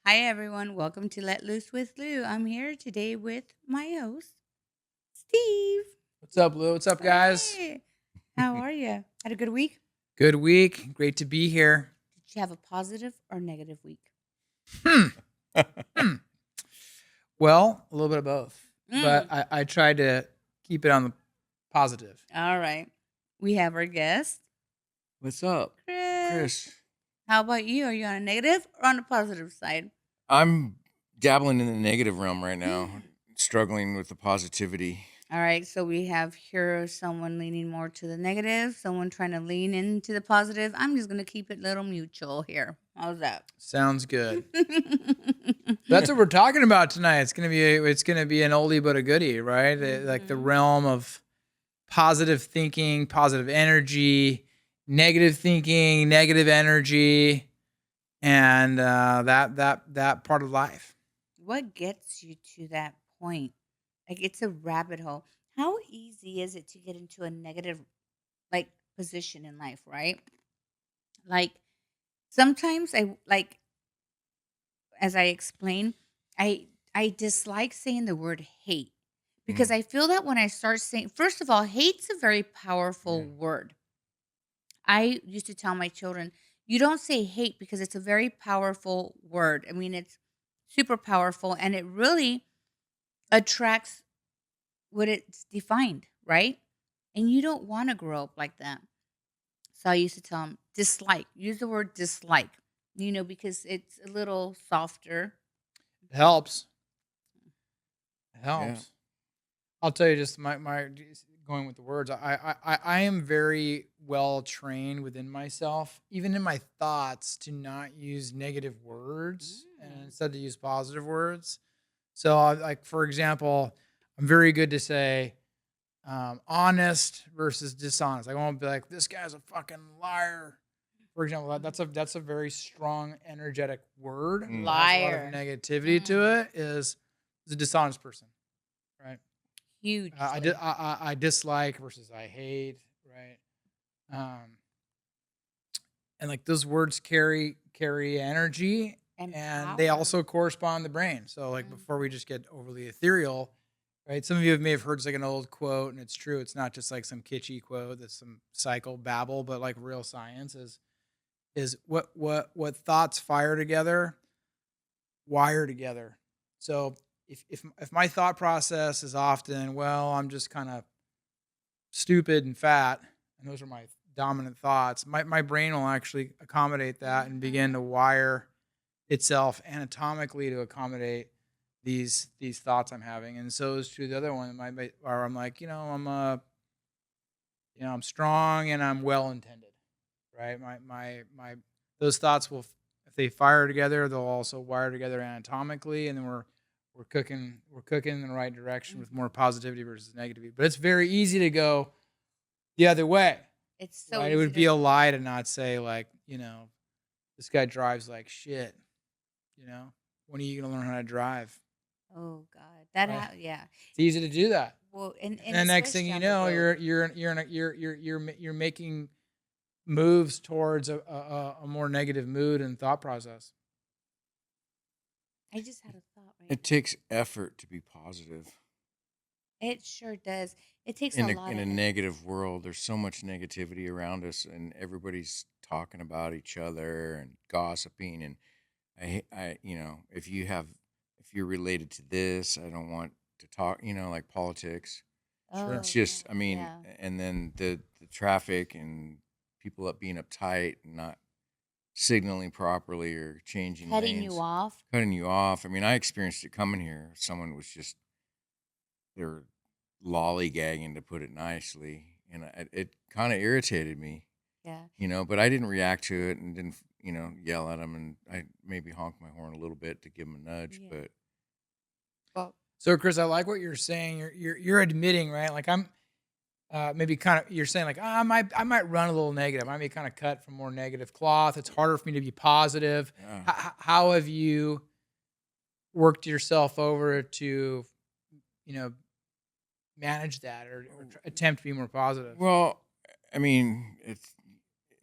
Hi, everyone. Welcome to Let Loose with Lou. I'm here today with my host, Steve. What's up, Lou? What's up, guys? Hey, how are you? Had a good week? Good week. Great to be here. Did you have a positive or negative week? Hmm. Hmm. Well, a little bit of both, but Mm. I tried to keep it on the positive. All right. We have our guest, What's up, Chris. Chris? How about you? Are you on a negative or on the positive side? I'm dabbling in the negative realm right now, struggling with the positivity. All right. So we have here someone leaning more to the negative, someone trying to lean into the positive. I'm just going to keep it little mutual here. How's that? Sounds good. That's what we're talking about tonight. It's gonna be an oldie but a goodie, right? Like the Mhm. realm of positive thinking, positive energy, negative thinking, negative energy, and that part of life. What gets you to that point? Like it's a rabbit hole. How easy is it to get into a negative like position in life, right? Like sometimes I like as I explain, I dislike saying the word hate because Mm, I feel that when I start saying first of all, hate's a very yeah, powerful word. I used to tell my children, you don't say hate because it's a very powerful word. I mean, it's super powerful and it really attracts what it's defined, right? And you don't want to grow up like that. So I used to tell them dislike. Use the word dislike. Because it's a little softer. It helps. It yeah. helps. I'll tell you just my going with the words. I am very well trained within myself, even in my thoughts, to not use negative words and Mm. instead to use positive words. So, like for example, I'm very good to say honest versus dishonest. I won't be like this guy's a fucking liar. For example, that's a very strong, energetic word Mm, that has a lot of Liar. negativity Mm. to it. Is a dishonest person, right? Hugely. I dislike versus I hate, right? Um, and like those words carry energy, And and they power. also correspond to the brain. So like Mm. before we just get overly ethereal, right? Some of you may have heard it's like an old quote, and it's true. It's not just like some kitschy quote that's some psycho babble, but like real science is what thoughts fire together, wire together. So if my thought process is often, well, I'm just kind of stupid and fat, and those are my dominant thoughts, my brain will actually accommodate that and begin Mhm. to wire itself anatomically to accommodate these thoughts I'm having. And so is true the other one, where I'm like, I'm strong and I'm well intended, right? My those thoughts will, if they fire together, they'll also wire together anatomically, and then we're cooking in the right direction with more Mhm. positivity versus negativity. But it's very easy to go the other way, It's so right? It easy would to be a lie to not say like, this guy drives like shit. You know, when are you gonna learn how to drive? oh god. Right? Yeah. It's easy to do that. Well, and And the next thing especially you on the know, road. you're making moves towards a more negative mood and thought process. I just had a thought right It now. takes effort to be positive It sure does. It takes a in a lot in of a effort. negative world. There's so much negativity around us, and everybody's talking about each other and gossiping. And if you're related to this, I don't want to talk. Like politics. Sure. It's Oh, just, I mean, yeah. and then the traffic and people up being uptight and not signaling properly or changing Cutting you lanes, off. cutting you off. I mean, I experienced it coming here. Someone was just they're lollygagging, to put it nicely, and it kind of irritated me, Yeah. But I didn't react to it and didn't yell at them, and I maybe honked my horn a little bit to give them a nudge, Yeah. but Well, So, Chris, I like what you're saying. You're admitting, right? Like I'm maybe kind of you're saying like I might run a little negative. I may kind of cut from more negative cloth. It's harder for me to be positive. yeah. How have you worked yourself over to you know manage that or attempt to be more positive? Well, I mean,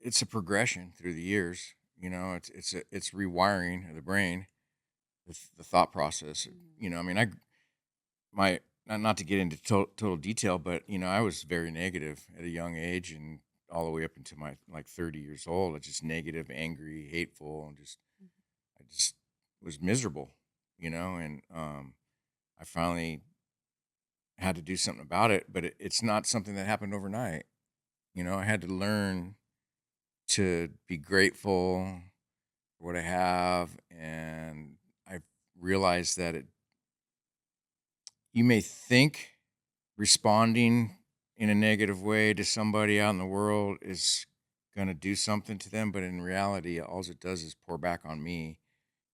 it's a progression through the years. It's rewiring of the brain. the thought process. Mhm. I mean, my not to get into total detail, but I was very negative at a young age, and all the way up into my like 30 years old. I just negative, angry, hateful, and I just was miserable. And I finally had to do something about it, but it's not something that happened overnight. I had to learn to be grateful for what I have, and I realized that you may think responding in a negative way to somebody out in the world is going to do something to them, but in reality, all it does is pour back on me,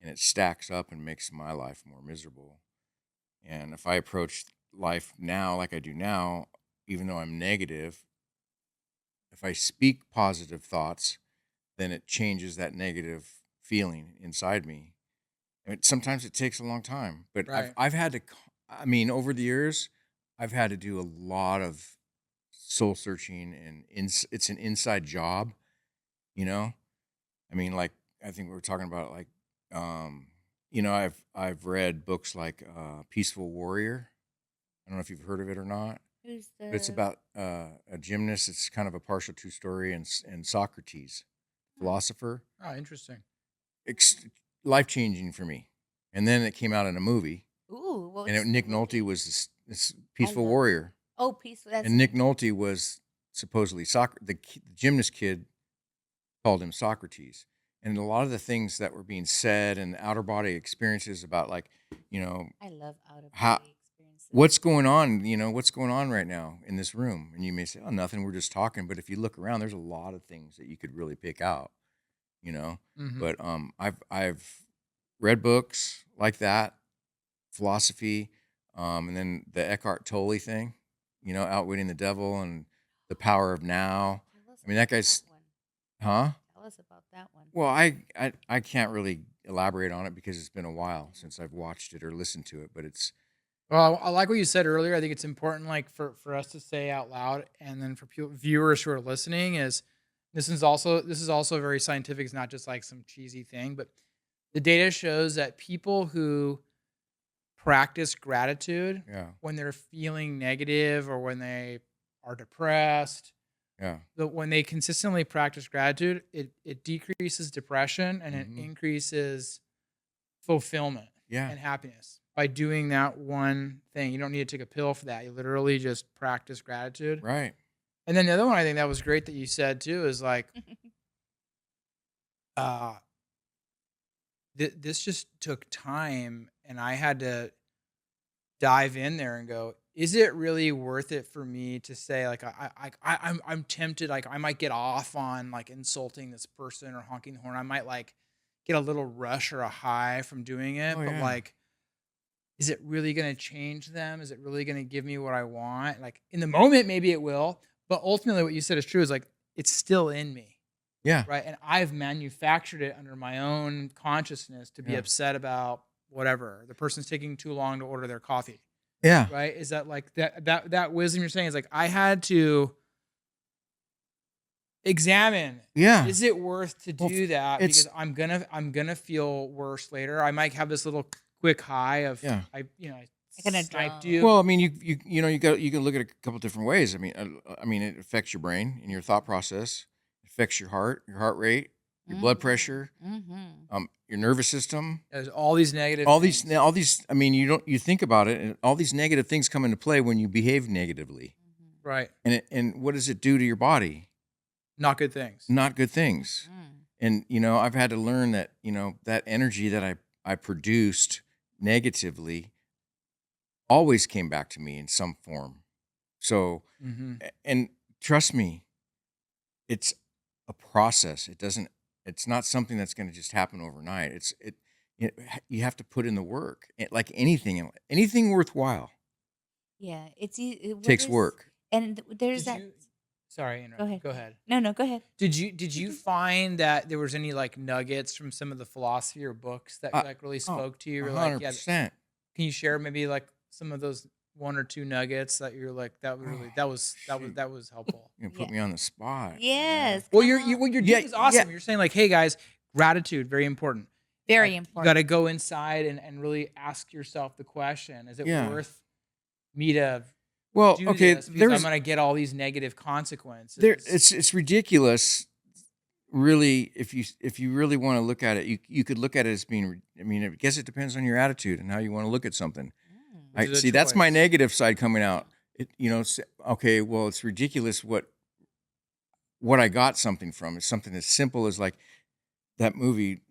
and it stacks up and makes my life more miserable. And if I approach life now like I do now, even though I'm negative, if I speak positive thoughts, then it changes that negative feeling inside me. And sometimes it takes a long time, but Right. I've had to. I mean, over the years, I've had to do a lot of soul searching, and it's an inside job. You know, I mean, like I think we were talking about, like, um, I've read books like Peaceful Warrior. I don't know if you've heard of it or not, Who's but it's the about a gymnast. It's kind of a partial true story, and Socrates, hmm. philosopher, Oh, interesting. ex- life changing for me. And then it came out in a movie, Ooh, and what's the Nick Nolte movie? was this I Peaceful love it. Warrior, Oh, Peaceful. That's and Nick Nolte was supposedly the gymnast kid called him Socrates. And a lot of the things that were being said and outer body experiences about, like, you know, I love out of how body experiences. what's going on right now in this room, and you may say, oh, nothing, we're just talking, but if you look around, there's a lot of things that you could really pick out, you know. Hmm. But I've read books like that, philosophy, and then the Eckhart Tolle thing, Outwitting the Devil and The Power of Now. Tell us I mean, that about that guy's, one. huh? Tell us about that one. Well, I can't really elaborate on it because it's been a while since I've watched it or listened to it, but it's Well, I like what you said earlier. I think it's important, like for us to say out loud, and then for viewers who are listening, is this is also very scientific. It's not just like some cheesy thing, but the data shows that people who practice gratitude yeah, when they're feeling negative or when they are depressed, yeah, when they consistently practice gratitude, it decreases depression and it hmm, increases fulfillment yeah, and happiness by doing that one thing. You don't need to take a pill for that. You literally just practice gratitude. right, And then the other one I think that was great that you said too is like, uh, this just took time, and I had to dive in there and go, is it really worth it for me to say like I'm tempted, like I might get off on like insulting this person or honking the horn. I might like get a little rush or a high from doing oh it, but yeah, like, is it really going to change them? Is it really going to give me what I want? Like in the moment, maybe it will, but ultimately, what you said is true. Is like it's still in me, yeah, right? And I've manufactured it under my own consciousness to be yeah, upset about whatever the person's taking too long to order their coffee, yeah, right? Is that like that wisdom you're saying is like I had to examine, yeah. is it worth to Well, do that because it's I'm gonna feel worse later. I might have this little quick high of yeah. I Like an sniped you. Well, I mean, you can look at it a couple different ways. I mean, it affects your brain and your thought process. It affects your heart rate, your blood Mhm. pressure, Mhm. your nervous system. There's all these negative things. All these. I mean, you think about it, and all these negative things come into play when you behave negatively. Mhm. Right. And what does it do to your body? Not good things. Not good things. Mhm. And I've had to learn that that energy that I produced negatively always came back to me in some form. So, Hmm. and trust me, it's a process. It's not something that's going to just happen overnight. You have to put in the work. Like anything worthwhile Yeah, what takes is work. and there's Did that. you? Sorry, I Go interrupted. ahead. Go Go ahead. ahead. No, no, go ahead. Did you find that there was any like nuggets from some of the philosophy or books that Uh, like really oh, spoke to you? a Or like, hundred yeah, percent. can you share maybe like some of those one or two nuggets that you're like that was Oh, really that was that was shoot. that was helpful? You put Yeah. me on the spot, man. Yes, Well, come on. what you're Yeah, doing is yeah, awesome. You're saying like, hey guys, gratitude very important. Very You important. got to go inside and really ask yourself the question: is it Yeah. worth me to Well, do okay, this because I'm there's going to get all these negative consequences? there it's ridiculous really if you really want to look at it. You could look at it as being I mean, I guess it depends on your attitude and how you want to look at something. Mm. Which I is a see that's my choice. negative side coming out. Okay, well, it's ridiculous what I got something from. It's something as simple as like that movie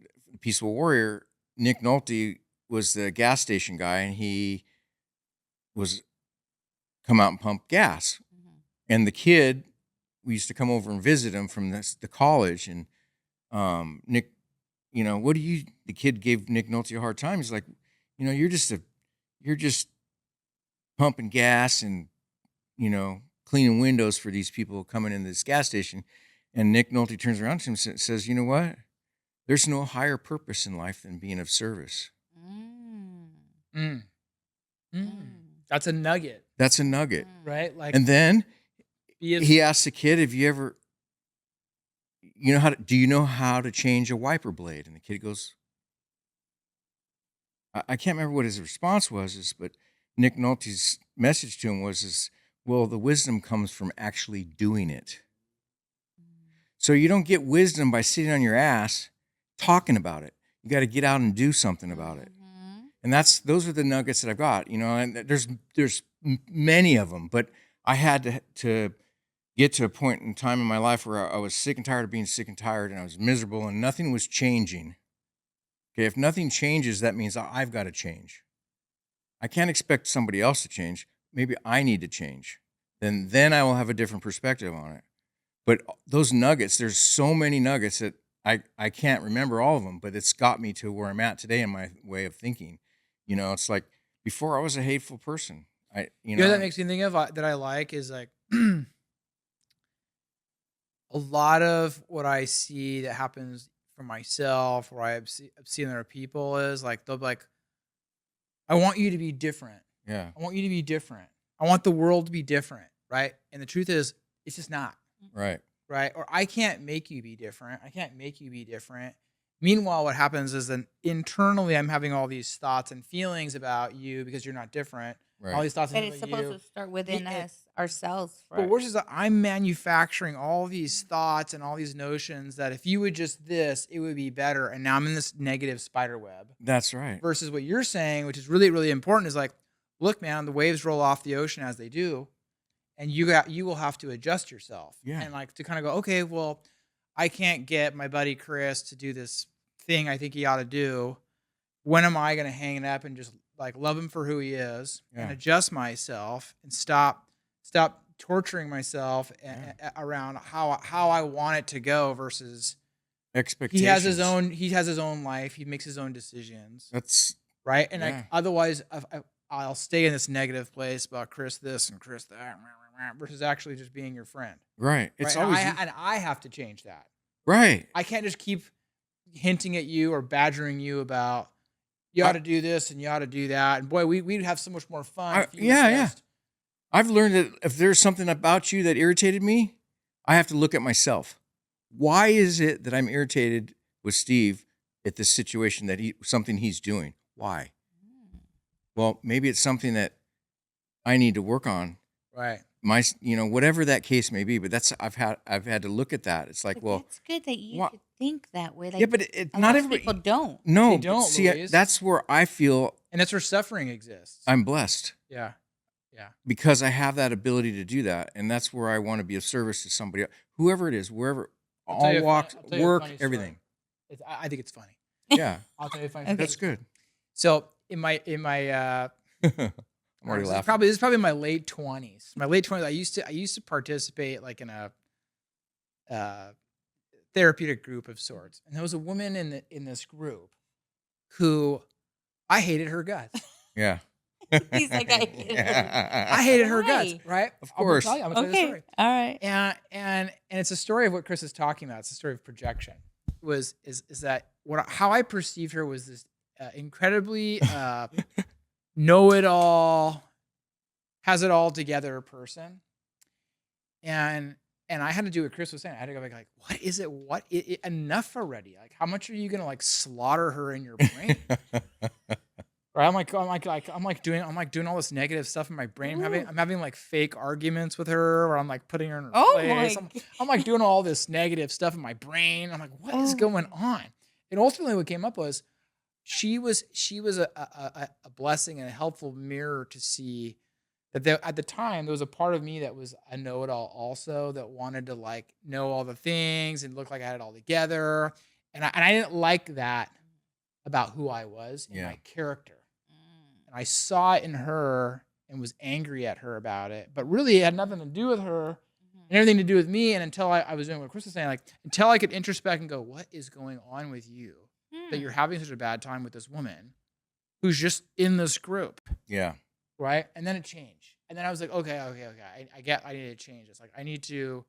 Peaceful Warrior. Nick Nolte was the gas station guy and he was come out and pump gas. Mhm. And the kid, we used to come over and visit him from the college. And Nick, the kid gave Nick Nolte a hard time. He's like, you're just pumping gas and, cleaning windows for these people coming into this gas station. And Nick Nolte turns around to him and says, you know what? There's no higher purpose in life than being of service. Mm. Mm. Mm. Mm. That's a nugget, That's a nugget. Mm. right? Like, And then be as- he asked the kid, have you ever, do you know how to change a wiper blade? And the kid goes, I can't remember what his response was, but Nick Nolte's message to him was, well, the wisdom comes from actually doing it. So you don't get wisdom by sitting on your ass talking about it. You got to get out and do something about it. Mhm. And those are the nuggets that I've got, and there's many of them, but I had to get to a point in time in my life where I was sick and tired of being sick and tired, and I was miserable and nothing was changing. Okay, if nothing changes, that means I've got to change. I can't expect somebody else to change. Maybe I need to change. Then I will have a different perspective on it. But those nuggets, there's so many nuggets that I can't remember all of them, but it's got me to where I'm at today in my way of thinking. It's like before I was a hateful person. You know what that makes me think of that I like is like a lot of what I see that happens for myself or I've seen other people is like they'll be like, I want you to be different. Yeah, I want you to be different. I want the world to be different, right? And the truth is, it's just not, right. right? Or I can't make you be different. I can't make you be different. Meanwhile, what happens is then internally, I'm having all these thoughts and feelings about you because you're not different. Right. All these thoughts But about it's supposed you. to start within Yeah. us ourselves. But worse is that I'm manufacturing all these thoughts and all these notions that if you would just this, it would be better. And now I'm in this negative spider web. That's right. Versus what you're saying, which is really, really important, is like, look, man, the waves roll off the ocean as they do, and you will have to adjust yourself. Yeah. And like to kind of go, okay, well, I can't get my buddy Chris to do this thing I think he ought to do. When am I going to hang it up and just like love him for who he is and Yeah. adjust myself and stop torturing myself around how I want it to go versus Expectations. he has his own life. He makes his own decisions. That's Right. And Yeah. otherwise I'll stay in this negative place about Chris this and Chris that versus actually just being your friend. right. It's Right? always And I have to change that. right. I can't just keep hinting at you or badgering you about you ought to do this and you ought to do that. And boy, we'd have so much more fun. If you would just- I've learned that if there's something about you that irritated me, I have to look at myself. Why is it that I'm irritated with Steve at this situation that something he's doing? Why? Well, maybe it's something that I need to work on. Right. Whatever that case may be. But I've had to look at that. It's like, But well, that's good that you wha- could think that way. Like, yeah, but a not lot of everybody. people don't. No, They but don't, see, Louise. that's where I feel And that's where suffering exists. I'm blessed. Yeah. Because I have that ability to do that, and that's where I want to be of service to somebody, whoever it is, wherever, I'll tell you all a walks, I'll tell you a work, funny story. everything. I think it's funny. Yeah, I'll tell you a funny Okay. that's story. good. So in my I'm already this laughing. is probably my late 20s. My late 20s. I used to participate like in a therapeutic group of sorts, and there was a woman in this group who I hated her guts. Yeah. He's like, I hated her. I hated her guts. Why? Right? Of I'm gonna course. tell you, I'm gonna tell you the Okay. story. All right. And it's a story of what Chris is talking about. It's a story of projection. Is that how I perceived her was this incredibly know-it-all, has it all together person, and And I had to do what Chris was saying. I had to go back like, what is it? Enough already? Like, how much are you gonna like slaughter her in your brain? Right? I'm like doing all this negative stuff in my brain. Ooh. I'm having like fake arguments with her, or I'm like putting her in her Oh my place. I'm like doing all this negative stuff in my brain. I'm like, what is going on? And ultimately, what came up was she was a blessing and a helpful mirror to see that at the time there was a part of me that was a know-it-all also, that wanted to like know all the things and look like I had it all together, and I didn't like that about who I was and Yeah. my character. And I saw it in her and was angry at her about it, but really it had nothing to do with her and everything to do with me. And until I was doing what Chris was saying, like until I could introspect and go, what is going on with you that you're having such a bad time with this woman who's just in this group, Yeah. right? And then it changed. And then I was like, okay. I need to change this. Like I need to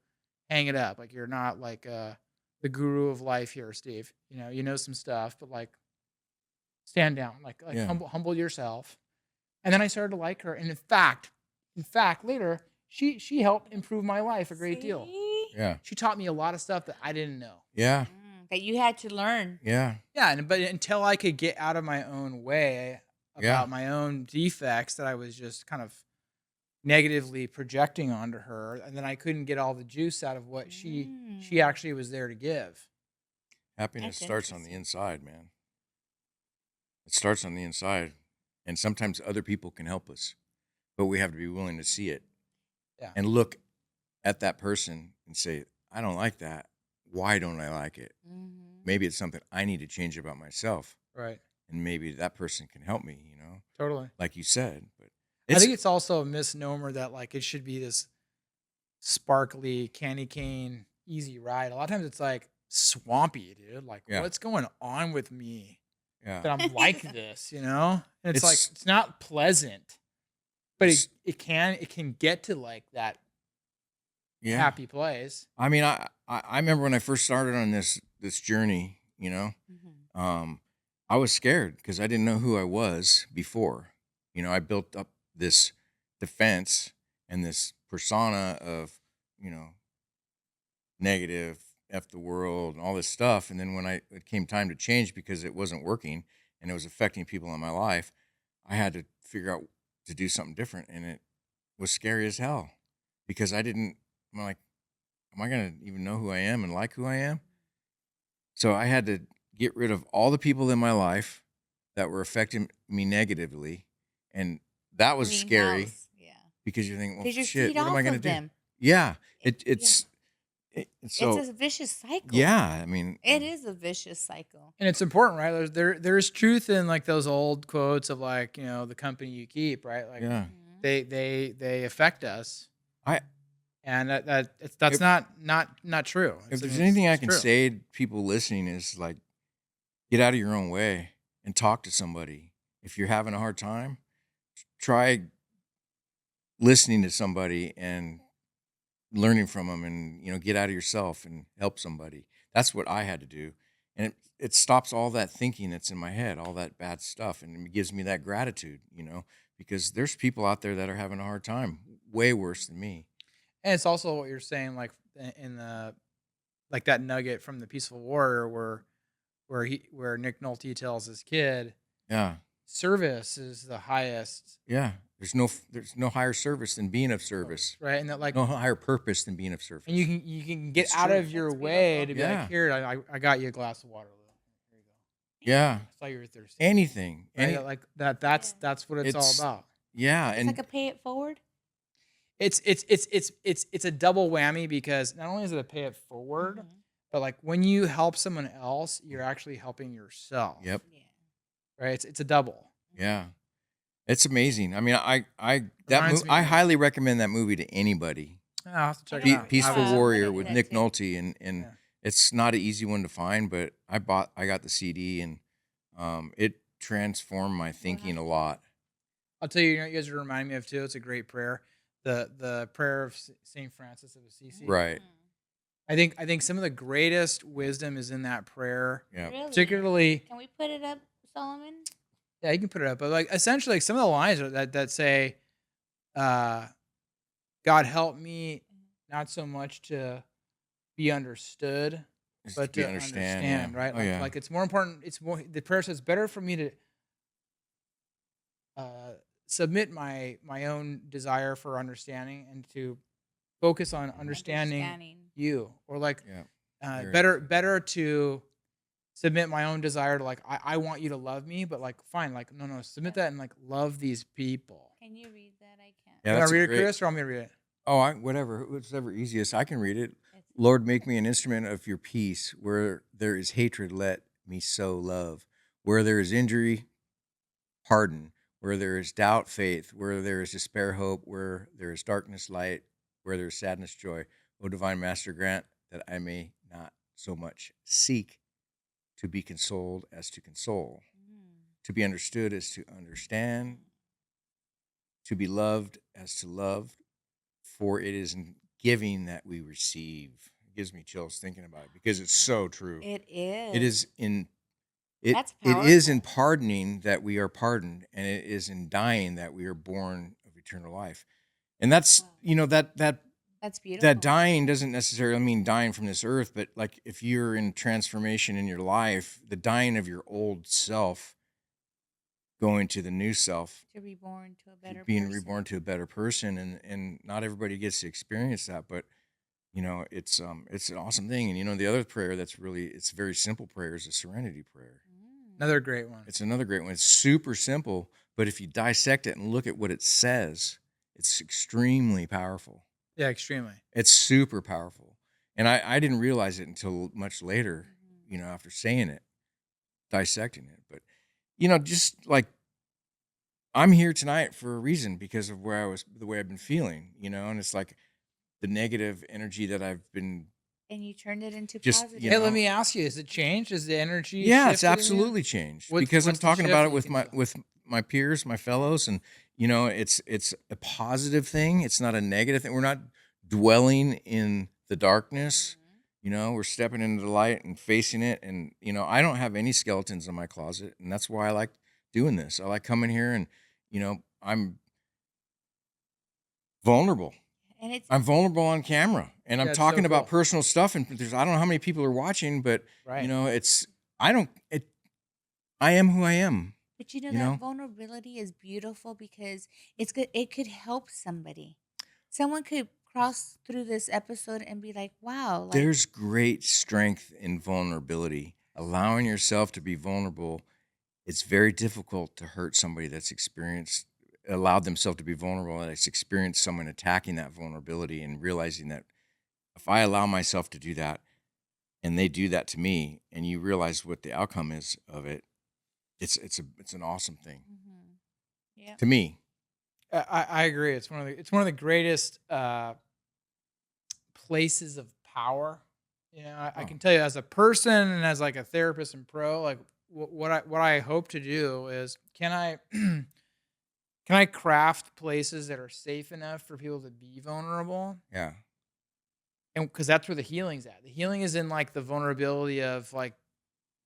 hang it up. Like you're not like the guru of life here, Steve. You know some stuff, but like stand down, like Yeah. humble yourself. And then I started to like her. And in fact, later she helped improve my life a great deal. See? Yeah. She taught me a lot of stuff that I didn't know. Yeah. That you had to learn. Yeah. Yeah, but until I could get out of my own way about Yeah. my own defects that I was just kind of negatively projecting onto her, and then I couldn't get all the juice out of what she actually was there to give. Happiness That's starts on the interesting. inside, man. It starts on the inside. And sometimes other people can help us, but we have to be willing to see it. Yeah. And look at that person and say, I don't like that. Why don't I like it? Maybe it's something I need to change about myself. Right. And maybe that person can help me, Totally. like you said. But I think it's also a misnomer that like it should be this sparkly candy cane easy ride. A lot of times it's like swampy, dude. Like Yeah. what's going on with me yeah. that I'm like this, And it's like It's- it's not pleasant, but It's- it can get to like that Yeah. happy place. I mean, I remember when I first started on this journey, I was scared because I didn't know who I was before. I built up this defense and this persona of, negative, F the world, and all this stuff. And then when it came time to change because it wasn't working and it was affecting people in my life, I had to figure out to do something different. And it was scary as hell because I'm like, am I going to even know who I am and like who I am? So I had to get rid of all the people in my life that were affecting me negatively. And that was scary Yeah. because you're thinking, well, Because you shit, feed what am I off going to of do? them. Yeah. It's So, a vicious cycle. yeah, I mean, It is a vicious cycle. And it's important, right? There's truth in like those old quotes of like, the company you keep, right? Like yeah. they affect us. I- and that's not true. If there's anything I can say to people listening is like, get out of your own way and talk to somebody. If you're having a hard time, try listening to somebody and learning from them, and get out of yourself and help somebody. That's what I had to do, and it stops all that thinking that's in my head, all that bad stuff, and it gives me that gratitude, because there's people out there that are having a hard time, way worse than me. And it's also what you're saying, like in the like that nugget from the Peaceful Warrior, where Nick Nolte tells his kid, Yeah, service is the highest. yeah. There's no higher service than being of service. Right, and that like, No higher purpose than being of service. and you can get It's out true. of your That's way beautiful. to be Yeah. like, here, I got you a glass of water, Lou. Here you go. Yeah, I saw you were thirsty. anything. Right? Like that. That's what it's all It's- about. Yeah, It's and like a pay it forward. It's a double whammy because not only is it a pay it forward, Mhm. but like when you help someone else, you're actually helping yourself. yep, Yeah. Right. It's a double. yeah. It's amazing. I mean, Reminds me I of- highly recommend that movie to anybody. I'll have to check Pe- it out. Peaceful I'm Warrior gonna do with that Nick too. Nolte, and Yeah. it's not an easy one to find, but I got the CD, and it transformed my thinking a lot. I'll tell you, you know what you guys remind me of too. It's a great prayer. The prayer of Saint Francis of Assisi. Right. I think some of the greatest wisdom is in that prayer. Yeah. Really? Particularly, Can we put it up, Solomon? yeah, you can put it up, but like essentially, like some of the lines that say, "God help me not so much to be understood, Just to but be to understand. Yeah. understand, right? Oh yeah. Like it's more important. It's more, the prayer says, better for me to uh, submit my own desire for understanding and to focus on understanding Understanding. you, or like Yeah. Very better to submit my own desire to, like, I want you to love me, but like fine, like no, submit that and like love these people. Can you read that? I can't. Yeah. You want That's to a read it, great. Chris, or want me to read it? Oh, whatever. Whatever easiest. I can read it. It's Lord, make me an instrument of your peace. Where there is hatred, let me sow love. Where there is injury, pardon. Where there is doubt, faith. Where there is despair, hope. Where there is darkness, light. Where there is sadness, joy. O divine Master, grant that I may not so much seek to be consoled as to console, to be understood as to understand, to be loved as to love. For it is in giving that we receive. It gives me chills thinking about it because it's so true. It is. It is in it. That's It is in powerful. pardoning that we are pardoned, and it is in dying that we are born of eternal life. And that's Wow. That's beautiful. that dying doesn't necessarily mean dying from this earth, but like if you're in transformation in your life, the dying of your old self, going to the new self, To reborn to a better being person. reborn to a better person, and not everybody gets to experience that, but it's an awesome thing. And the other prayer that's really, it's a very simple prayer, is a serenity prayer. Another great one. It's another great one. It's super simple, but if you dissect it and look at what it says, it's extremely powerful. Yeah, extremely. It's super powerful. And I didn't realize it until much later, after saying it, dissecting it. But, just like, I'm here tonight for a reason, because of the way I've been feeling, and it's like the negative energy that I've been. And you turned it into Just, positive. Hey, let me ask you: is it changed? Is the energy? Yeah, it's shifted in you? absolutely changed, What's- because I'm what's the talking shift about that it you with can my tell? with my peers, my fellows, and it's a positive thing. It's not a negative thing. We're not dwelling in the darkness. We're stepping into the light and facing it. And I don't have any skeletons in my closet, and that's why I like doing this. I like coming here, and I'm vulnerable. And it's I'm vulnerable on camera, and I'm Yeah, it's so talking about cool. personal stuff. And I don't know how many people are watching, but Right. I am who I am. But you know You that know? vulnerability is beautiful because it's good. It could help somebody. Someone could cross through this episode and be like, "Wow!" Like, There's great strength in vulnerability. Allowing yourself to be vulnerable. It's very difficult to hurt somebody that's allowed themselves to be vulnerable, and has experienced someone attacking that vulnerability, and realizing that if I allow myself to do that and they do that to me, and you realize what the outcome is of it, it's an awesome thing yeah, to me. I agree. It's one of the greatest places of power. I Oh. can tell you, as a person and as like a therapist and pro, like what I hope to do is, can I can I craft places that are safe enough for people to be vulnerable? Yeah. And because that's where the healing's at. The healing is in like the vulnerability of like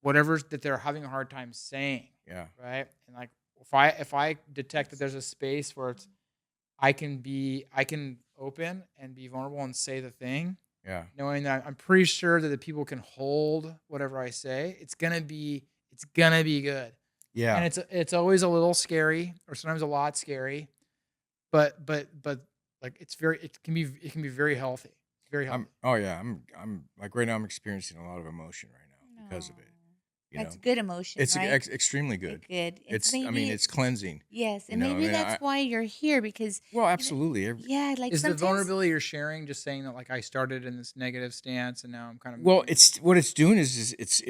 whatever that they're having a hard time saying, Yeah. right? And like if I detect that there's a space where I can open and be vulnerable and say the thing, Yeah. knowing that I'm pretty sure that the people can hold whatever I say, it's gonna be good. Yeah. And it's always a little scary, or sometimes a lot scary, but like it can be very healthy. Very healthy. I'm like, right now I'm experiencing a lot of emotion right now because of it. That's good emotion, It's right? extremely good. Good. It's cleansing. Yes, and you know, I maybe mean, that's why you're here because Well, absolutely. yeah, like Is the sometimes vulnerability you're sharing just saying that, like, I started in this negative stance and now I'm kind of Well, moving- it's what it's doing is it's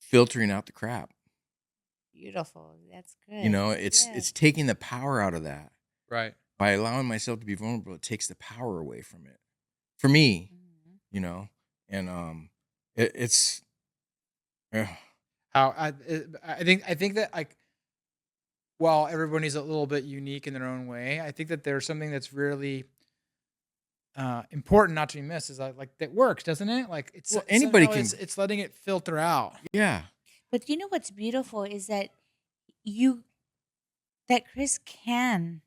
filtering out the crap. beautiful. That's good. It's Yes. taking the power out of that. right. By allowing myself to be vulnerable, it takes the power away from it. For me, Mhm. and it's yeah. How I think that, like, while everybody's a little bit unique in their own way, I think that there's something that's really important not to be missed, is like that works, doesn't it? Like Well, anybody somehow can- it's letting it filter out. Yeah. But you know what's beautiful is that that Chris can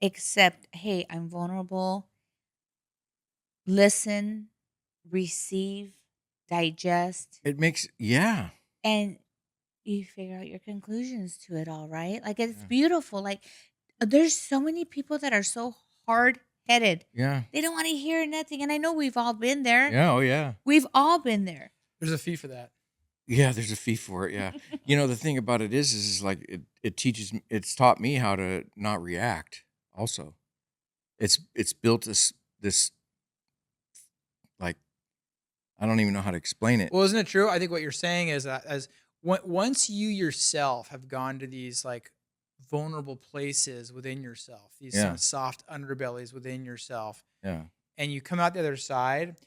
accept, hey, I'm vulnerable, listen, receive, digest, It makes yeah. and you figure out your conclusions to it all, right? Like it's Yeah. beautiful. Like there's so many people that are so hard headed. Yeah. They don't want to hear nothing. And I know we've all been there. Yeah, oh yeah. We've all been there. There's a fee for that. Yeah, there's a fee for it, yeah. You know, the thing about it is like it teaches it's taught me how to not react also. It's built this like I don't even know how to explain it. Well, isn't it true? I think what you're saying is that once you yourself have gone to these like vulnerable places within yourself, these Yeah. some soft underbellies within yourself, Yeah. and you come out the other side,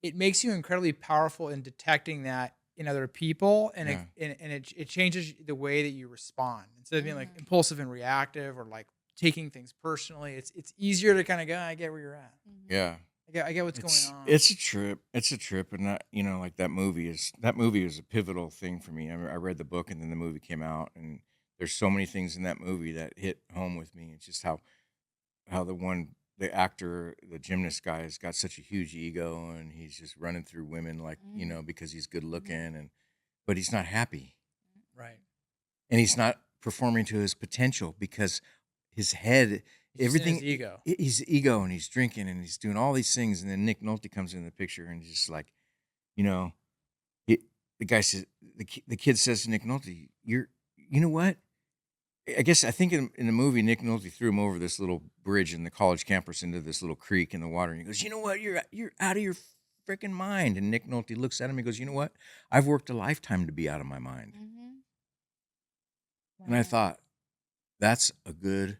it makes you incredibly powerful in detecting that in other people, and Yeah. it changes the way that you respond. Instead of being like Mhm. impulsive and reactive or like taking things personally, it's easier to kind of go, I get where you're at. Yeah. I get what's It's going on. it's a trip. It's a trip, and that you know, like that movie is a pivotal thing for me. I read the book, and then the movie came out, and there's so many things in that movie that hit home with me. It's just how the actor, the gymnast guy, has got such a huge ego, and he's just running through women like because he's good looking, but he's not happy, Right. and he's not performing to his potential because his head He's just in his everything ego. he's ego, and he's drinking, and he's doing all these things, and then Nick Nolte comes in the picture, and he's just like, you know, it, the guy says the kid says to Nick Nolte, you know what? I think in the movie Nick Nolte threw him over this little bridge in the college campus into this little creek in the water, and he goes, you know what? You're out of your freaking mind. And Nick Nolte looks at him and goes, you know what? I've worked a lifetime to be out of my mind. Mhm. And I Wow. thought that's a good,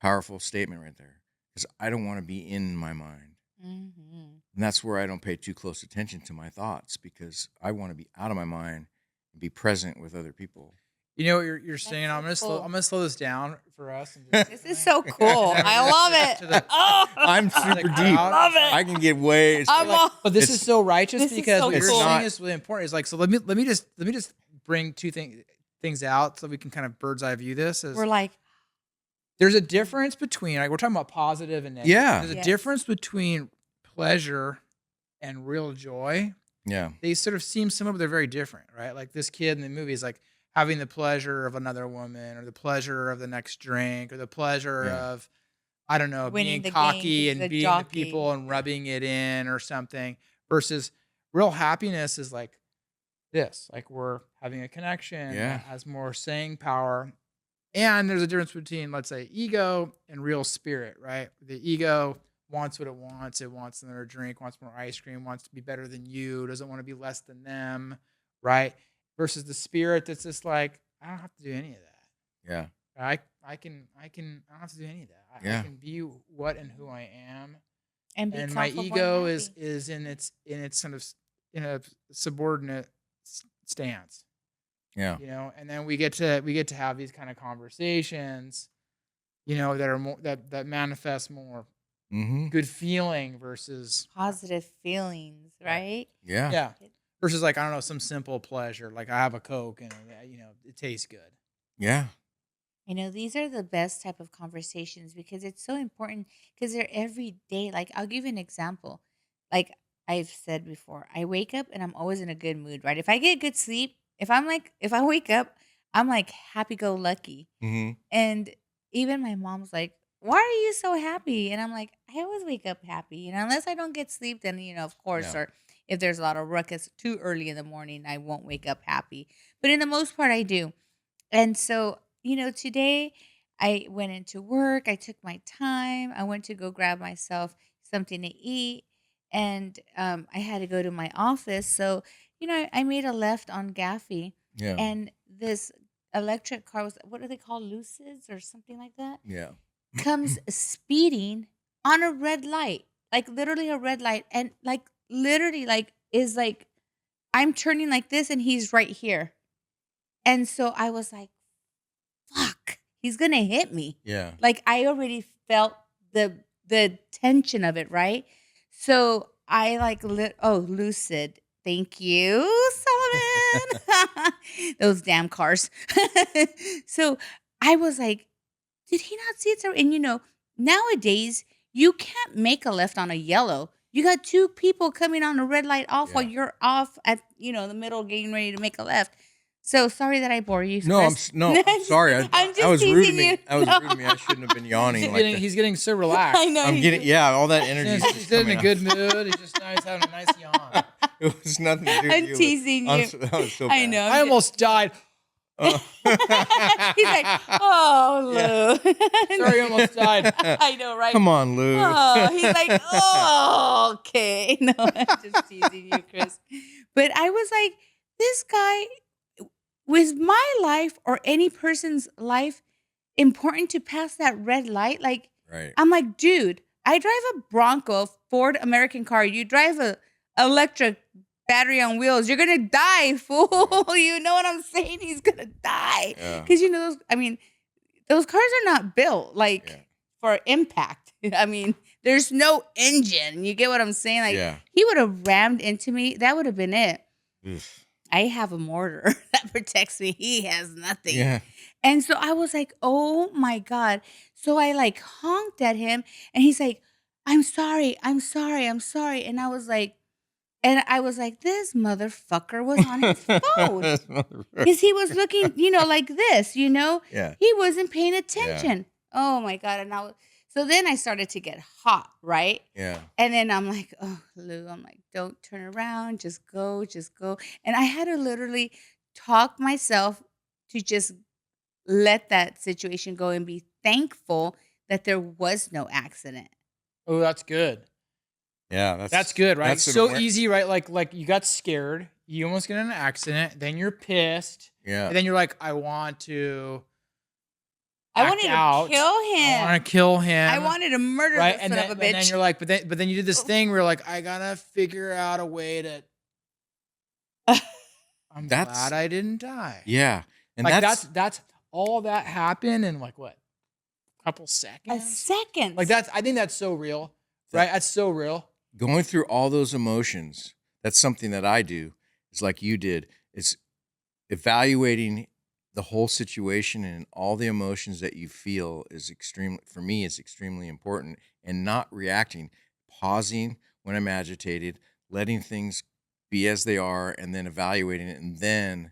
powerful statement right there, because I don't want to be in my mind. Mhm. And that's where I don't pay too close attention to my thoughts, because I want to be out of my mind and be present with other people. You know what you're saying? so I'm gonna cool. I'm gonna slow this down for us. And just This is so cool. And then I we're love gonna it. to the- Oh, I'm to the super deep. crowd. love it. I can get way. It's I'm like- all- But this It's- is so righteous this is because so what you're cool. saying It's is really important. It's like, so let me just bring two things out so we can kind of bird's eye view this. Is We're like, there's a difference between, like, we're talking about positive and negative. Yeah. There's a Yes. difference between pleasure and real joy. yeah. They sort of seem similar, but they're very different, right? Like this kid in the movie is like having the pleasure of another woman, or the pleasure of the next drink, or the pleasure Yeah. of, I don't know, Winning being the cocky game, and the being jockey. the people and rubbing it in or something, versus real happiness is like this, like we're having a connection Yeah. that has more saying power. And there's a difference between, let's say, ego and real spirit, right? The ego wants what it wants. It wants another drink, wants more ice cream, wants to be better than you, doesn't want to be less than them, right? Versus the spirit that's just like, I don't have to do any of that. Yeah. I don't have to do any of that. I Yeah. can be what and who I am. and be And my comfortable ego and is happy. in its sort of in a subordinate stance. Yeah. You know, and then we get to have these kind of conversations, you know, that are more that manifest more Mm-hmm. good feeling versus Positive feelings, right? Yeah. yeah, versus like, I don't know, some simple pleasure, like I have a Coke and you know it tastes good. Yeah. You know, these are the best type of conversations because it's so important because they're every day. Like, I'll give you an example. Like I've said before, I wake up and I'm always in a good mood, right? If I get good sleep, if I wake up, I'm like happy go lucky. Mm-hmm. And even my mom's like, why are you so happy? And I'm like, I always wake up happy. You know, unless I don't get sleep, then, you know, of course, Yeah. or if there's a lot of ruckus too early in the morning, I won't wake up happy. But in the most part, I do. And so, you know, today I went into work, I took my time, I went to go grab myself something to eat, and I had to go to my office. So, you know, I made a left on Gaffey, Yeah. and this electric car was, what are they called, Lucids or something like that? Yeah. Comes speeding on a red light, like literally a red light, and like literally like is like I'm turning like this and he's right here. And so I was like, fuck, he's gonna hit me. Yeah. Like I already felt the tension of it, right? So I like Lucid. Thank you, Sullivan. Those damn cars. So I was like, did he not see it? And nowadays you can't make a left on a yellow. You got two people coming on a red light off while Yeah. you're off at the middle, getting ready to make a left. So sorry that I bore you, No, Chris. I'm sorry. I'm just I was rude to teasing me. you. I was No. rude to me. I shouldn't have been yawning He's like getting, that. he's getting so relaxed. I know. I'm getting all that energy. He's, is he's just in a coming good mood. It's just nice having a nice yawn. out. It was nothing to do with I'm you. teasing I'm you. so- that was so I bad. know. I almost died. Oh. He's like, oh, Lou. Sorry, I almost died. I know, right? Come on, Lou. Oh, he's like, oh, okay. No, I'm just teasing you, Chris. But I was like, this guy, was my life or any person's life important to pass that red light? Like, Right. I'm like, dude, I drive a Bronco, Ford American car. You drive a electric battery on wheels. You're gonna die, fool. You know what I'm saying? He's gonna die. Yeah. Because those cars are not built like Yeah. for impact. I mean, there's no engine. You get what I'm saying? Like, Yeah. he would have rammed into me. That would have been it. Oof. I have a mortar that protects me. He has nothing. Yeah. And so I was like, oh my God. So I like honked at him and he's like, I'm sorry. I'm sorry. I'm sorry. And I was like, this motherfucker was on his phone. Because he was looking, like this, Yeah. he wasn't paying attention. Oh my God. And so then I started to get hot, right? Yeah. And then I'm like, oh, Lou, I'm like, don't turn around, just go, just go. And I had to literally talk myself to just let that situation go and be thankful that there was no accident. Oh, that's good. Yeah. That's good, right? that's an So aware- easy, right? Like you got scared. You almost get in an accident. Then you're pissed. Yeah. And then you're like, I want to I act wanted out. to kill I him. want to kill him. I wanted to murder right? the And son then, of a and then bitch. you're like, but then you did this thing where you're like, I gotta figure out a way to. I'm That's- glad I didn't die. Yeah. And Like that's all that happened in like what, a couple A seconds. second. Like I think that's so real, right? That's so real. going through all those emotions. That's something that I do. It's like you did. It's evaluating the whole situation and all the emotions that you feel is for me, is extremely important, and not reacting, pausing when I'm agitated, letting things be as they are, and then evaluating it. And then,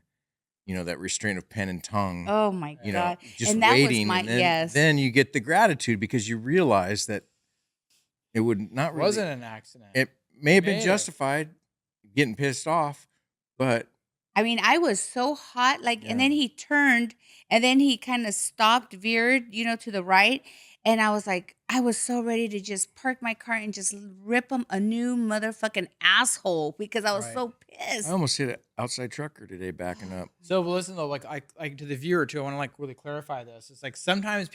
that restraint of pen and tongue, Oh my you God. know, just And that was waiting. my- and then, yes. then you get the gratitude because you realize that it would not It really, wasn't an accident. it may have been Maybe. justified getting pissed off, but I mean, I was so hot, like, and Yeah. then he turned, and then he kind of stopped, veered, to the right, and I was like, I was so ready to just park my car and just rip him a new motherfucking asshole because I was Right. so pissed. I almost hit an outside trucker today backing up. So, but listen though, like to the viewer too, I want to like really clarify this. It's like sometimes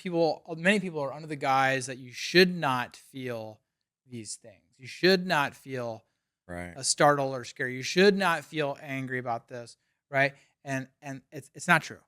many people are under the guise that you should not feel these things. You should not feel Right. a startle or scare. You should not feel angry about this, right? And it's not true,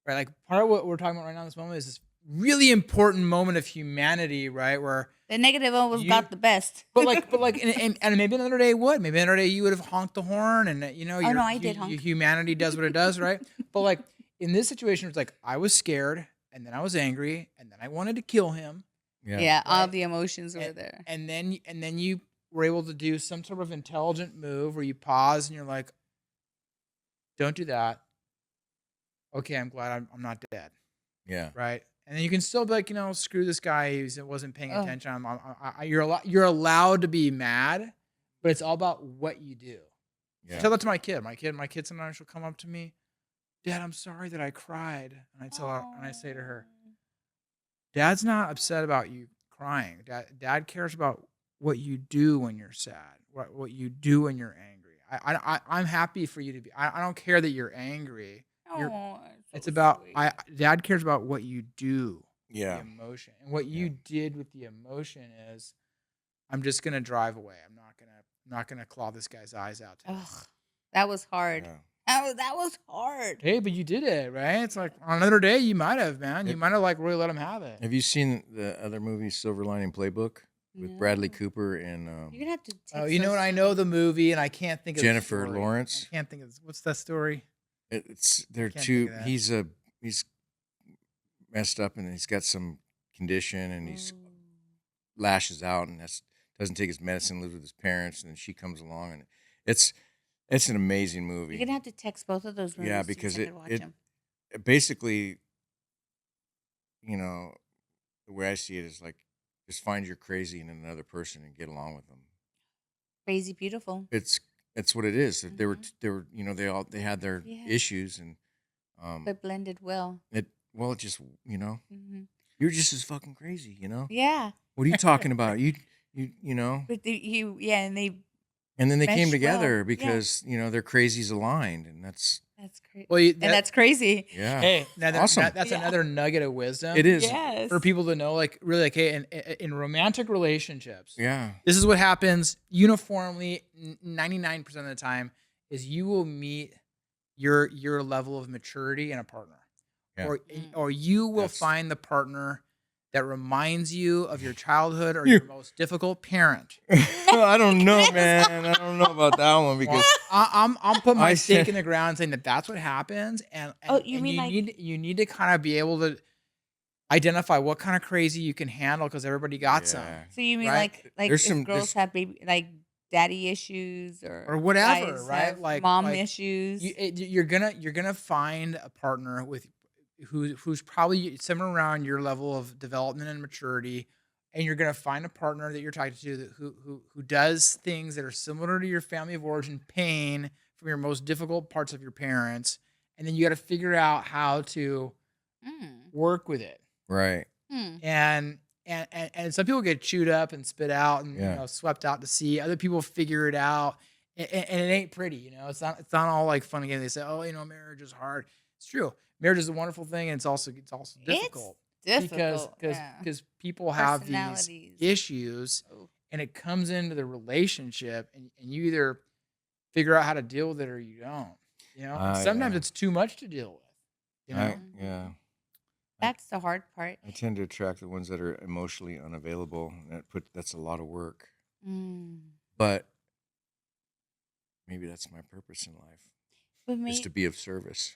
right? Like part of what we're talking about right now in this moment is this really important moment of humanity, right? Where, The negative almost You- got the best. but and maybe another day it would. Maybe another day you would have honked the horn, and Oh, no, I did honk. Humanity does what it does, right? But like in this situation, it's like I was scared, and then I was angry, and then I wanted to kill him, Yeah, all Right. the emotions were And- there. and then you were able to do some sort of intelligent move where you pause and you're like, don't do that. Okay, I'm glad I'm not dead, Yeah. right? And then you can still be like, screw this guy who wasn't paying Ugh. attention. You're allowed to be mad, but it's all about what you do. I Yeah. tell that to my kid. My kid sometimes will come up to me, Dad, I'm sorry that I cried, and I tell her, and I say to her, Dad's not upset about you crying. Dad cares about what you do when you're sad, what you do when you're angry. I'm happy for you to be. I don't care that you're angry. You're- Oh, It's so about sweet. Dad cares about what you do, Yeah. the emotion, and what you Yeah. did with the emotion is, I'm just gonna drive away. I'm not gonna claw this guy's eyes out today. Ugh, that was hard. Yeah. That was hard. Hey, but you did it, right? It's like on another day you might have, man. You It- might have like really let him have it. Have you seen the other movie, Silver Lining Playbook, with Bradley No. Cooper and You're gonna have to. Oh, text you know us. what? I know the movie, and I can't think of the Jennifer story. Lawrence? I can't think of what's that story. they're can't two. think of that. He's messed up and he's got some condition and he's Ooh. lashes out and doesn't take his medicine, lives with his parents, and then she comes along and it's it's an amazing You're movie. gonna have to text both of those Yeah, movies to me because so I could watch them. it basically, you know, the way I see it is like just find your crazy in another person and get along with them. Crazy Beautiful. It's what it is. They were Hmm. they were they had their Yeah, issues and um but blended well. it just Hmm. you're just as fucking crazy. Yeah, What are you talking about? but yeah, and they And then they came mesh well. together Yeah, because their crazies aligned, and that's that's crazy, Well, and that's crazy. yeah, hey, another, awesome. that's Yeah. another nugget of wisdom It is. Yes. for people to know. Like, really, like, hey, in romantic relationships, Yeah, this is what happens uniformly 99% of the time is you will meet your level of maturity in a partner. yeah. Or you will That's find the partner that reminds you of your childhood or You- your most difficult parent. I don't know, man. I don't know about that one Well, because I'm putting my I stake said- in the ground saying that that's what happens, and Oh, you mean like- you need to kind of be able to identify what kind of crazy you can handle because everybody got some. Yeah. So you mean Right? like There's if some- girls have baby like daddy issues Or whatever, guys right? have Like- mom like issues. You're gonna find a partner who's probably somewhere around your level of development and maturity, and you're gonna find a partner that you're talking to who does things that are similar to your family of origin pain from your most difficult parts of your parents, and then you got to figure out how to Mm. work with it. right. Hmm. And some people get chewed up and spit out and Yeah. swept out to sea. Other people figure it out, and it ain't pretty. It's not all like fun again. They say, oh, marriage is hard. It's true. Marriage is a wonderful thing, and it's also difficult Difficult. because people have these Personalities. issues, Oh. and it comes into the relationship, and you either figure out how to deal with it or you don't. Sometimes yeah. it's too much to deal with. Yeah. That's the hard part. I tend to attract the ones that are emotionally unavailable. And that's a lot of work. Mm. But maybe that's my purpose in life, But is maybe to be of service.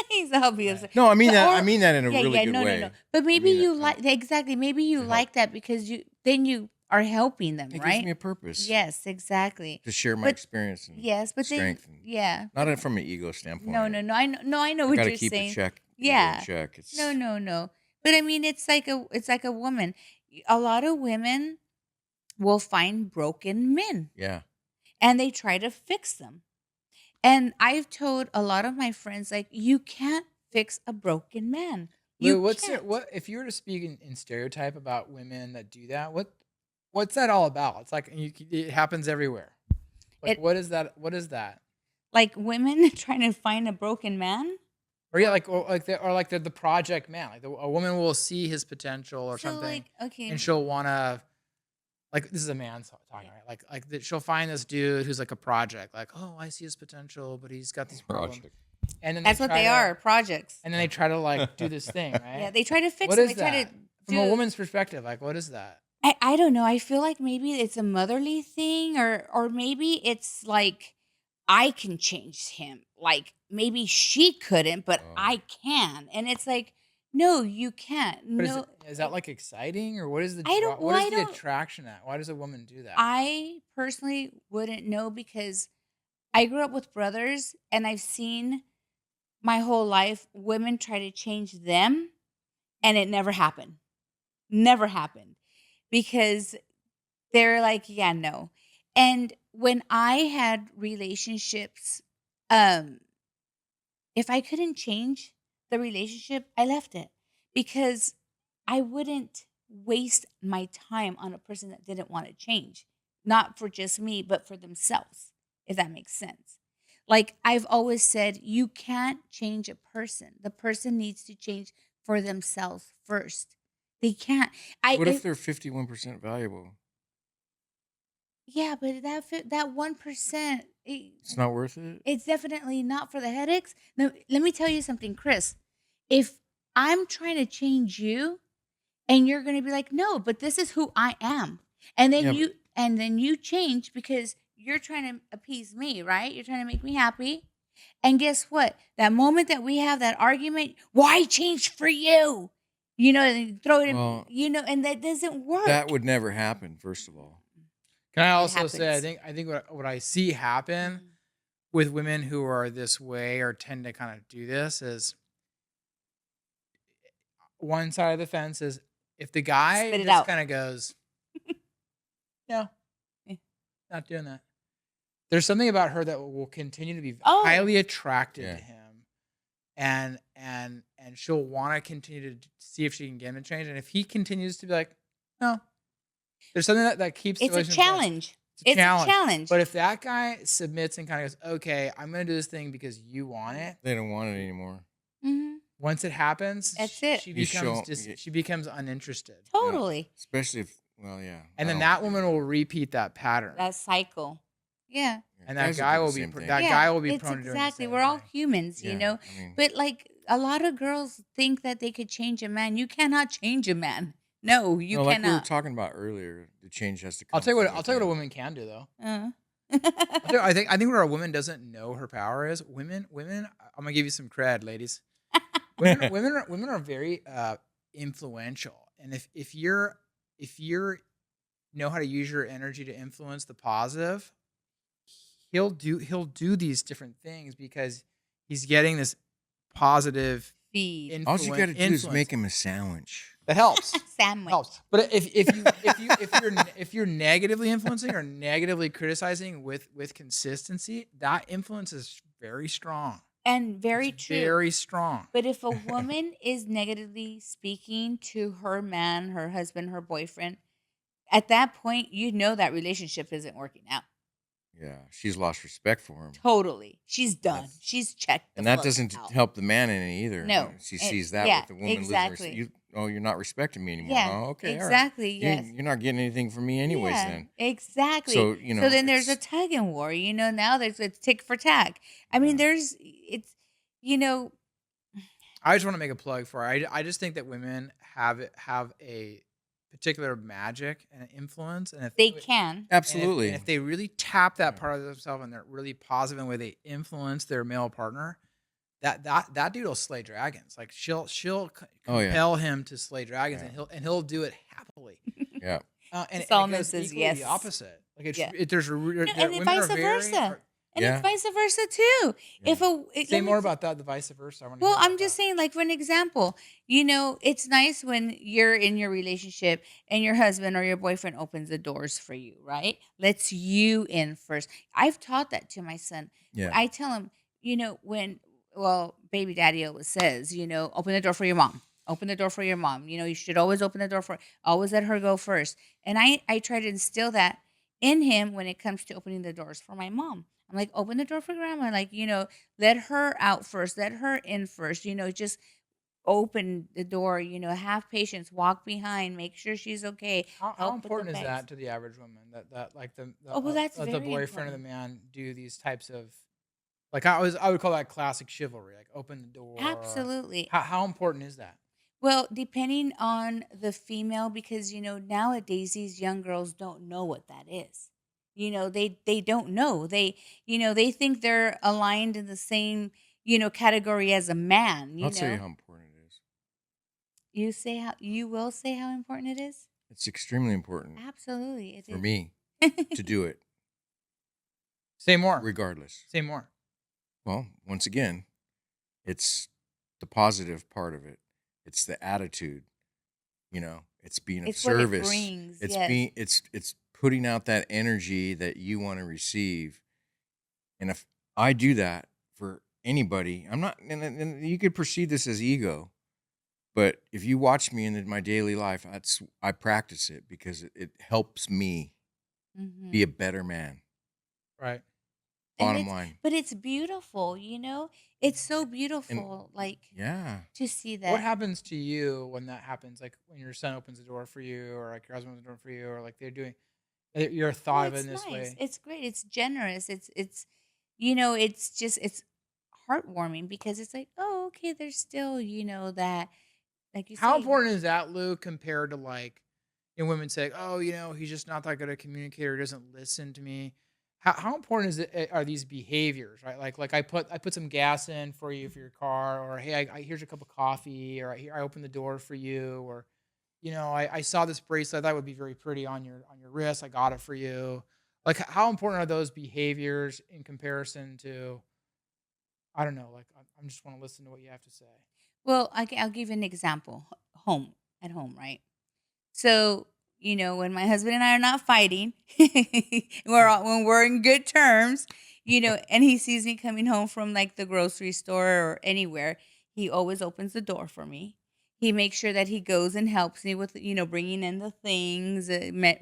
he's a hobby of Right. No, I mean But- that. or- I mean that in a really good no, way. no. But maybe mean you that, like exactly. Maybe you to help. like that because you are helping them, It right? gives me a purpose. Yes, exactly. To share my But- experience and Yes, but then strength. And, yeah. not from an ego standpoint. No. I know I what gotta you're keep saying. the check. Yeah. ego in check. It's, No. But I mean, it's like a woman. A lot of women will find broken men Yeah. and they try to fix them. And I've told a lot of my friends, like, you can't fix a broken man. You Lou, can't. what if you were to speak in stereotype about women that do that? What's that all about? It's like it happens everywhere. Like, It- what is that? What is that? Like women trying to find a broken man. Or yeah, like the project man. Like a woman will see his potential or So something, like, okay. and she'll want to. Like, this is a man talking, right? Like that she'll find this dude who's like a project. Like, oh, I see his potential, but he's got these problems. Project. And then That's what they are, projects. And then they try to like do this thing, right? Yeah, they try to fix What it. is They try that? to From do a woman's perspective, like, what is that? I don't know. I feel like maybe it's a motherly thing or maybe it's like I can change him. Like maybe she couldn't, but Oh. I can. And it's like, no, you can't. But No. is that like exciting, or what is the I don't- what well, is I the don't- attraction at? Why does a woman do that? I personally wouldn't know because I grew up with brothers and I've seen my whole life women try to change them and it never happened. Never happened because they're like, yeah, no. And when I had relationships, if I couldn't change the relationship, I left it because I wouldn't waste my time on a person that didn't want to change, not for just me, but for themselves, if that makes sense. Like I've always said, you can't change a person. The person needs to change for themselves first. They can't. What if they're 51% valuable? Yeah, but that 1%, It's not worth it. it's definitely not for the headaches. No, let me tell you something, Chris. If I'm trying to change you, and you're gonna be like, no, but this is who I am, and then Yeah, you change because you're trying to appease me, right? You're trying to make me happy. And guess what? That moment that we have that argument, why change for you? And you throw it in, Well, and that doesn't that work. would never happen, first of all. Can I It also say happens. I think what I see happen Mhm. with women who are this way or tend to kind of do this is one side of the fence is if the guy Spit it just out. kind of goes, no, Eh. not doing that. There's something about her that will continue to be Oh, highly attracted Yeah. to him, and she'll want to continue to see if she can get him to change. And if he continues to be like, no, there's something that keeps the it's a relationship going. challenge. It's a It's a challenge. challenge. But if that guy submits and kind of goes, okay, I'm going to do this thing because you want it. They don't want it anymore. hmm Once it happens, That's it. she You becomes show- she becomes uninterested, Yeah. Totally. Especially if, well, yeah. and I then don't that do woman will repeat that pattern, That cycle. Yeah. Yeah, and that guys guy do the will be same thing. that Yeah, guy will be it's prone to doing exactly. the We're same all thing. humans, Yeah, I mean, But like a lot of girls think that they could change a man. You cannot change a man. No, you no, like we were cannot. talking about earlier, the change has to come I'll tell you what. from I'll tell you what a within. woman can do though. Uh. I think where a woman doesn't know her power is women. I'm gonna give you some cred, ladies. Women are very influential, and if you're know how to use your energy to influence the positive, he'll do these different things because he's getting this positive Feed. All you got to do is influence. make him a sandwich. That helps. Sandwich. Helps. But if you're negatively influencing or negatively criticizing with consistency, that influence is very strong. And very It's true. very strong. But if a woman is negatively speaking to her man, her husband, her boyfriend, at that point, that relationship isn't working out. Yeah, she's lost respect for him. Totally. She's done. That's- She's checked. And the that fuck doesn't out. help the man any either. No, She it- sees that yeah, with the woman exactly. losing you're not respecting me anymore. Yeah, Oh, okay, all right. exactly. Yes. You're not getting anything from me anyways Yeah, then. exactly. So, So then there's a it's- tug and war. Now there's a tick for tack. I mean, Yeah. it's you know I just want to make a plug for it. I just think that women have a particular magic and influence, and if they can. Absolutely. and if they really tap that Yeah. part of themselves and they're really positive in the way they influence their male partner, that dude will slay dragons. Like she'll Oh, yeah. compel him to slay dragons, Yeah. and he'll do it happily. Yeah. And Solomon it goes says equally yes. the opposite. Like it's Yeah. there's a No, and women vice are very- versa. And Yeah. it's vice versa too. Yeah. Say Let me more t- about that. The vice versa. I wanna Well, hear I'm about just that. saying, like, for an example, it's nice when you're in your relationship and your husband or your boyfriend opens the doors for you, right? Lets you in first. I've taught that to my son. Yeah. I tell him, baby daddy always says, open the door for your mom. Open the door for your mom. You should always open the door always let her go first. And I try to instill that in him when it comes to opening the doors for my mom. I'm like, open the door for grandma. Like, let her out first. Let her in first. Just open the door. Have patience. Walk behind. Make sure she's okay. How help with the important is bags. that to the average woman? That like the Oh, well, that's the very boyfriend of the important. man do these types of like I would call that classic chivalry. Like open the door. Absolutely. How important is that? Well, depending on the female, because nowadays these young girls don't know what that is. They don't know. They think they're aligned in the same category as a man. I'll tell you how important it is. You will say how important it is. It's extremely important Absolutely, it for is. me to do it Say more. regardless. Say more. Well, once again, it's the positive part of it. It's the attitude. It's being of It's what it service. brings, It's yes. it's putting out that energy that you want to receive. And if I do that for anybody, I'm not and you could perceive this as ego, but if you watch me in my daily life, I practice it because it helps me Mhm. be a better man. Right. And Bottom it's- line. But it's beautiful. It's so beautiful. Yeah. To see that. What happens to you when that happens? Like when your son opens the door for you, or like your husband opens the door for you, or like they're doing your thought of it It's in this nice. way. It's great. It's generous. It's heartwarming because it's like, oh, okay, there's still, that, like you How say. important is that, Lou, compared to like women say, oh, he's just not that good a communicator, he doesn't listen to me. how important is it are these behaviors, right? Like I put some gas in for you for your car, or hey, here's a cup of coffee, or here I opened the door for you, or I saw this bracelet that would be very pretty on your wrist. I got it for you. Like how important are those behaviors in comparison to I don't know, like I'm just want to listen to what you have to say. Well, I'll give you an example. Home, at home, right? So, when my husband and I are not fighting, when we're in good terms, and he sees me coming home from like the grocery store or anywhere, he always opens the door for me. He makes sure that he goes and helps me with, bringing in the things,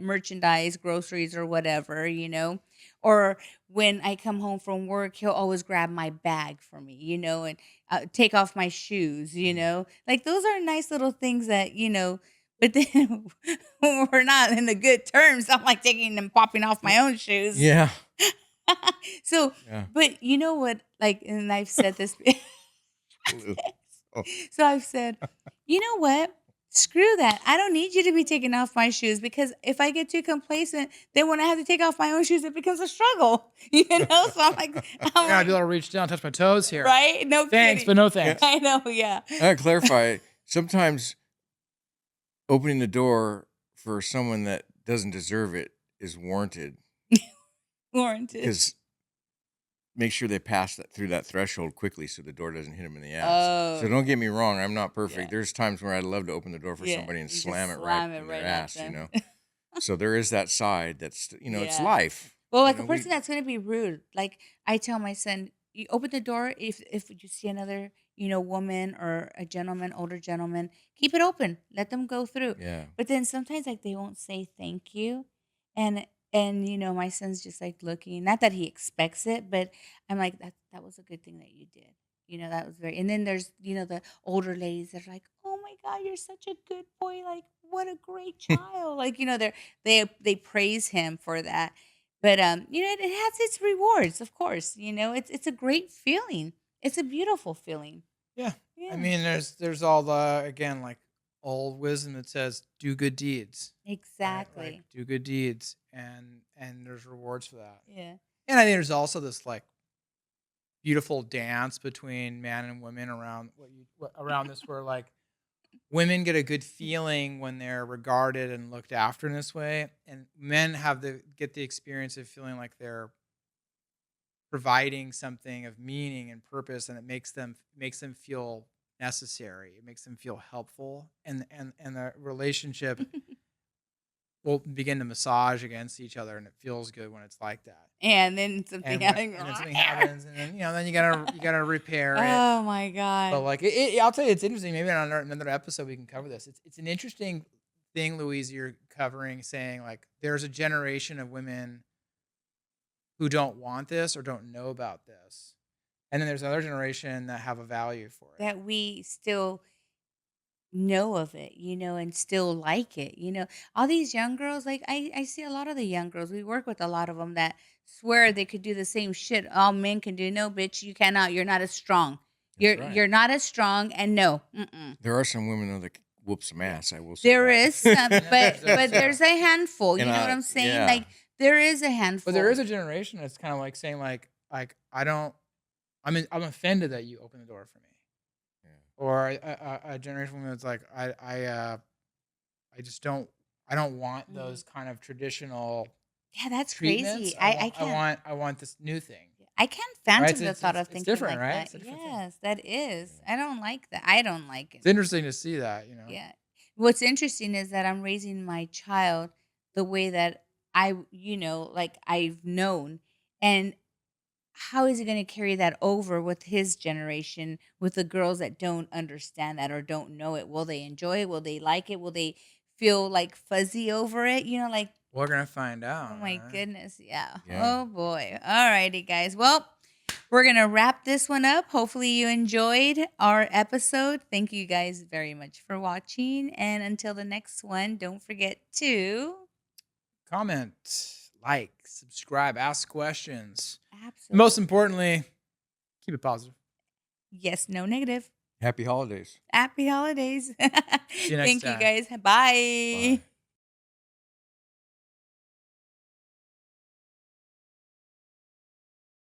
merchandise, groceries, or whatever. Or when I come home from work, he'll always grab my bag for me, and take off my shoes. Like those are nice little things that. But then when we're not in the good terms, I'm like taking and popping off my own shoes. Yeah. So, Yeah. but you know what? Like, and I've said this. Oh, So I've said, you know what? Screw that. I don't need you to be taking off my shoes because if I get too complacent, then when I have to take off my own shoes, it becomes a struggle. So I'm Yeah, I'd be able like, to reach down, touch my toes here. right? No Thanks, but kidding. no thanks. I know, yeah. I gotta clarify. Sometimes opening the door for someone that doesn't deserve it is warranted Warranted. because make sure they pass through that threshold quickly so the door doesn't hit them in the ass. So Oh, don't get me wrong, I'm not perfect. yeah. There's times where I'd love to open the door for Yeah. somebody and You just slam it slam right it in right their at ass, them. So there is that side that's, it's Yeah. life. Well, You like a know, person that's gonna be rude, like I tell my son, you open the door if you see another, woman or a gentleman, older gentleman, keep it open. Let them go through. yeah. But then sometimes like they won't say thank you. And my son's just like looking, not that he expects it, but I'm like, that was a good thing that you did. That was very and then there's, the older ladies that are like, oh my God, you're such a good boy. Like, what a great child. Like, they praise him for that. But it has its rewards, of course. It's a great feeling. It's a beautiful feeling. Yeah. I Yeah. mean, there's all the again like old wisdom that says do good deeds. Right? Like Exactly. do good deeds and there's rewards for that. Yeah. And I think there's also this like beautiful dance between man and women around around this where like women get a good feeling when they're regarded and looked after in this way, and men get the experience of feeling like they're providing something of meaning and purpose, and it makes them feel necessary. It makes them feel helpful, and the relationship will begin to massage against each other, and it feels good when it's like that. And then something And happened. then something happens, and then you gotta repair it. Oh my But God. like I'll tell you, it's interesting. Maybe on another episode we can cover this. It's an interesting thing, Louise. You're covering, saying like there's a generation of women who don't want this or don't know about this, and then there's another generation that have a value for it. That we still know of it, and still like it. All these young girls, like I see a lot of the young girls. We work with a lot of them that swear they could do the same shit all men can do. No, bitch, you cannot. You're not as strong. That's right. You're not as strong, and no, mm-mm. There are some women though that whoop some Yeah. ass. I will say There that. is some, but There's there's a handful. You And know what I'm saying? yeah. Like there is a handful. But there is a generation that's kind of like saying like I don't. I'm offended that you open the door for me. Yeah. Or a generation of women that's like I just don't want those kind of traditional Yeah, that's treatments. crazy. I can't. I want this new thing. I can't fathom Right? the thought of It's thinking different, like right? that. It's a different thing. Yes, that is. I don't like that. I don't like it. It's interesting to see that, Yeah. What's interesting is that I'm raising my child the way that like I've known. And how is he going to carry that over with his generation, with the girls that don't understand that or don't know it? Will they enjoy it? Will they like it? Will they feel like fuzzy over it? Like, We're gonna find out. oh my right? goodness. Yeah. Yeah. Oh boy. All righty, guys. Well, we're going to wrap this one up. Hopefully, you enjoyed our episode. Thank you guys very much for watching. And until the next one, don't forget to Comment, like, subscribe, ask questions. absolutely. Most importantly, keep it positive. Yes, no negative. Happy holidays. Happy holidays. you next Thank time. you guys. Bye. Bye.